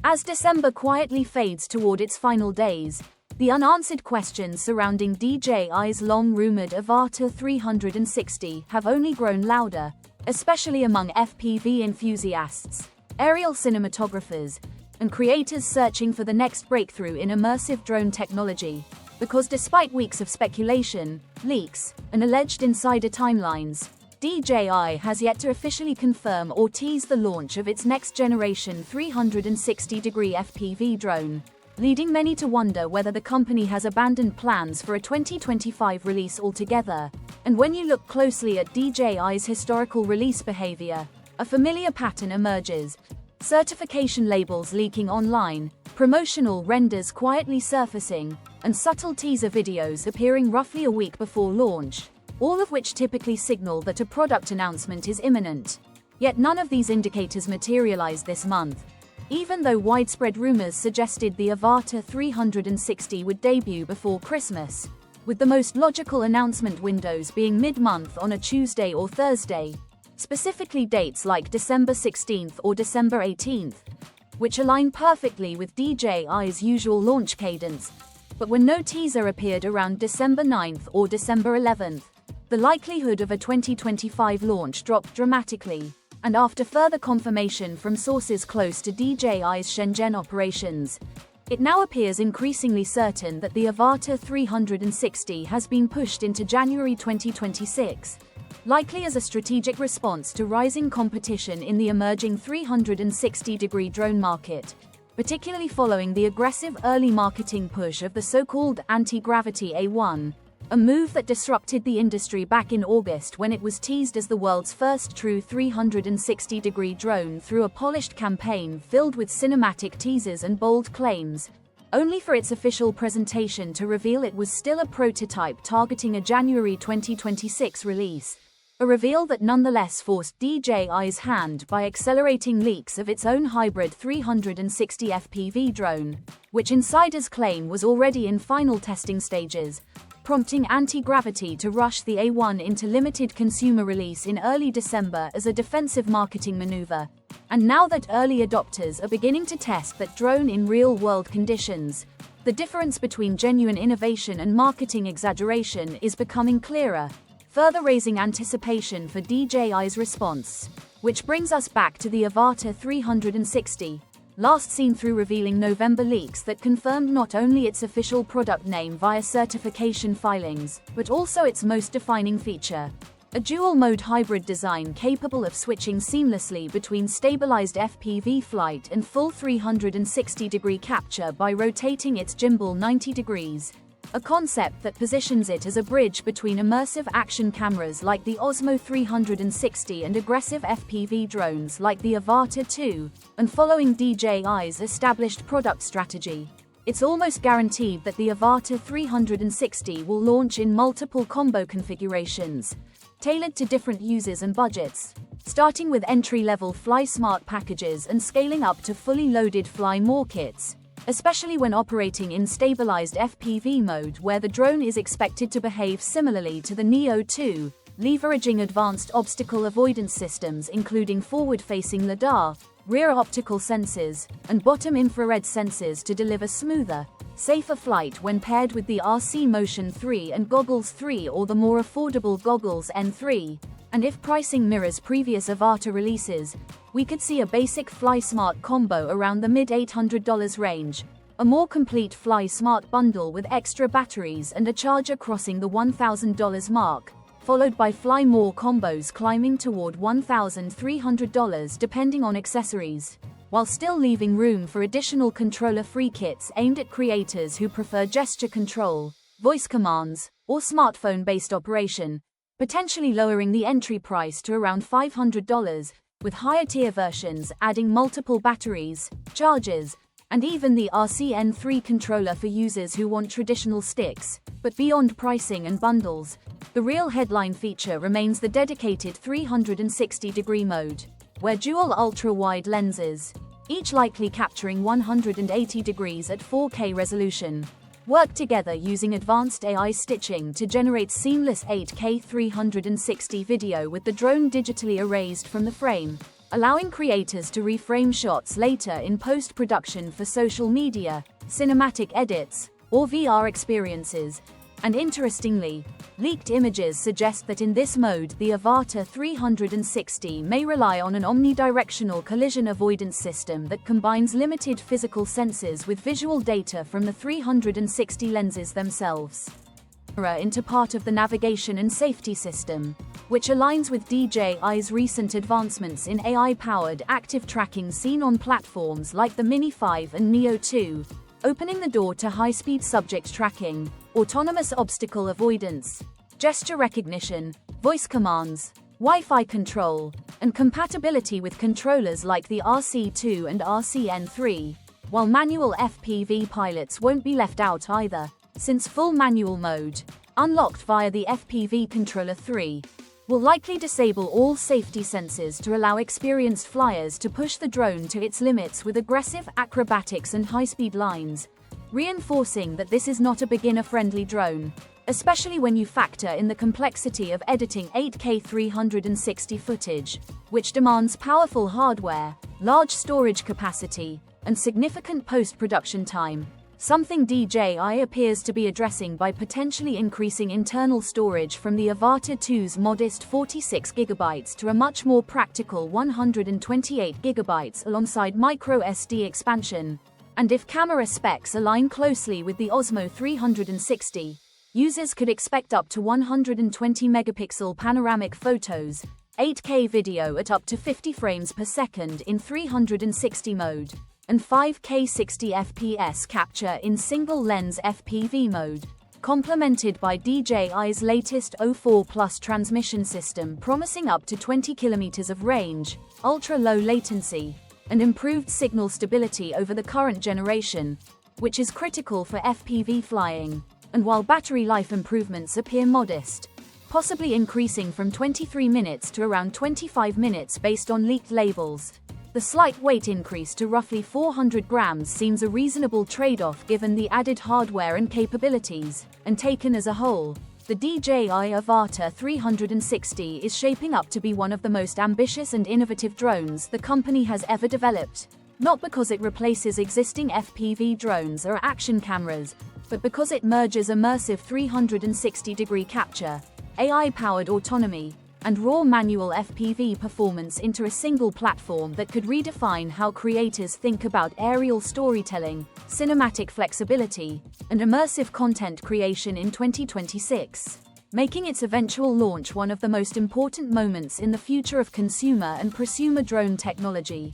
As December quietly fades toward its final days, the unanswered questions surrounding DJI's long-rumored Avata 360 have only grown louder, especially among FPV enthusiasts, aerial cinematographers, and creators searching for the next breakthrough in immersive drone technology. Because despite weeks of speculation, leaks, and alleged insider timelines, DJI has yet to officially confirm or tease the launch of its next-generation 360-degree FPV drone, leading many to wonder whether the company has abandoned plans for a 2025 release altogether. And when you look closely at DJI's historical release behavior, a familiar pattern emerges: certification labels leaking online, promotional renders quietly surfacing, and subtle teaser videos appearing roughly a week before launch, all of which typically signal that a product announcement is imminent. Yet none of these indicators materialized this month, even though widespread rumors suggested the Avata 360 would debut before Christmas, with the most logical announcement windows being mid-month on a Tuesday or Thursday, specifically dates like December 16th or December 18th, which align perfectly with DJI's usual launch cadence. But when no teaser appeared around December 9th or December 11th, the likelihood of a 2025 launch dropped dramatically, and after further confirmation from sources close to DJI's Shenzhen operations, it now appears increasingly certain that the Avata 360 has been pushed into January 2026, likely as a strategic response to rising competition in the emerging 360-degree drone market, particularly following the aggressive early marketing push of the so-called Antigravity A1, a move that disrupted the industry back in August when it was teased as the world's first true 360-degree drone through a polished campaign filled with cinematic teasers and bold claims, only for its official presentation to reveal it was still a prototype targeting a January 2026 release. A reveal that nonetheless forced DJI's hand by accelerating leaks of its own hybrid 360 FPV drone, which insiders claim was already in final testing stages, prompting Antigravity to rush the A1 into limited consumer release in early December as a defensive marketing maneuver. And now that early adopters are beginning to test that drone in real-world conditions, the difference between genuine innovation and marketing exaggeration is becoming clearer, further raising anticipation for DJI's response. Which brings us back to the Avata 360, last seen through revealing November leaks that confirmed not only its official product name via certification filings, but also its most defining feature: a dual-mode hybrid design capable of switching seamlessly between stabilized FPV flight and full 360-degree capture by rotating its gimbal 90 degrees. A concept that positions it as a bridge between immersive action cameras like the Osmo 360 and aggressive FPV drones like the Avata 2, and following DJI's established product strategy, it's almost guaranteed that the Avata 360 will launch in multiple combo configurations, tailored to different users and budgets, starting with entry-level Fly Smart packages and scaling up to fully loaded Fly More kits, especially when operating in stabilized FPV mode where the drone is expected to behave similarly to the Neo 2, leveraging advanced obstacle avoidance systems including forward-facing LiDAR, rear optical sensors, and bottom infrared sensors to deliver smoother, safer flight when paired with the RC Motion 3 and Goggles 3 or the more affordable Goggles N3. And if pricing mirrors previous Avata releases, we could see a basic Fly Smart combo around the mid-$800 range, a more complete Fly Smart bundle with extra batteries and a charger crossing the $1,000 mark, followed by Fly More combos climbing toward $1,300 depending on accessories, while still leaving room for additional controller-free kits aimed at creators who prefer gesture control, voice commands, or smartphone-based operation, potentially lowering the entry price to around $500, with higher-tier versions adding multiple batteries, chargers, and even the RCN3 controller for users who want traditional sticks. But beyond pricing and bundles, the real headline feature remains the dedicated 360-degree mode, where dual ultra-wide lenses, each likely capturing 180 degrees at 4K resolution, work together using advanced AI stitching to generate seamless 8K 360 video with the drone digitally erased from the frame. allowing creators to reframe shots later in post-production for social media, cinematic edits, or VR experiences. And interestingly, leaked images suggest that in this mode the Avata 360 may rely on an omnidirectional collision avoidance system that combines limited physical senses with visual data from the 360 lenses themselves into part of the navigation and safety system, which aligns with DJI's recent advancements in AI-powered active tracking seen on platforms like the Mini 5 and Neo 2, opening the door to high-speed subject tracking, autonomous obstacle avoidance, gesture recognition, voice commands, Wi-Fi control, and compatibility with controllers like the RC2 and RCN3, while manual FPV pilots won't be left out either, since full manual mode, unlocked via the FPV Controller 3, will likely disable all safety sensors to allow experienced flyers to push the drone to its limits with aggressive acrobatics and high-speed lines, reinforcing that this is not a beginner-friendly drone, especially when you factor in the complexity of editing 8K 360 footage, which demands powerful hardware, large storage capacity, and significant post-production time. Something DJI appears to be addressing by potentially increasing internal storage from the Avata 2's modest 46GB to a much more practical 128GB alongside microSD expansion. And if camera specs align closely with the Osmo 360, users could expect up to 120-megapixel panoramic photos, 8K video at up to 50 frames per second in 360 mode, and 5K 60 FPS capture in single-lens FPV mode, complemented by DJI's latest O4 Plus transmission system promising up to 20 kilometers of range, ultra-low latency, and improved signal stability over the current generation, which is critical for FPV flying. And while battery life improvements appear modest, possibly increasing from 23 minutes to around 25 minutes based on leaked labels, the slight weight increase to roughly 400 grams seems a reasonable trade-off given the added hardware and capabilities, and taken as a whole, the DJI Avata 360 is shaping up to be one of the most ambitious and innovative drones the company has ever developed, not because it replaces existing FPV drones or action cameras, but because it merges immersive 360-degree capture, AI-powered autonomy, and raw manual FPV performance into a single platform that could redefine how creators think about aerial storytelling, cinematic flexibility, and immersive content creation in 2026, making its eventual launch one of the most important moments in the future of consumer and prosumer drone technology.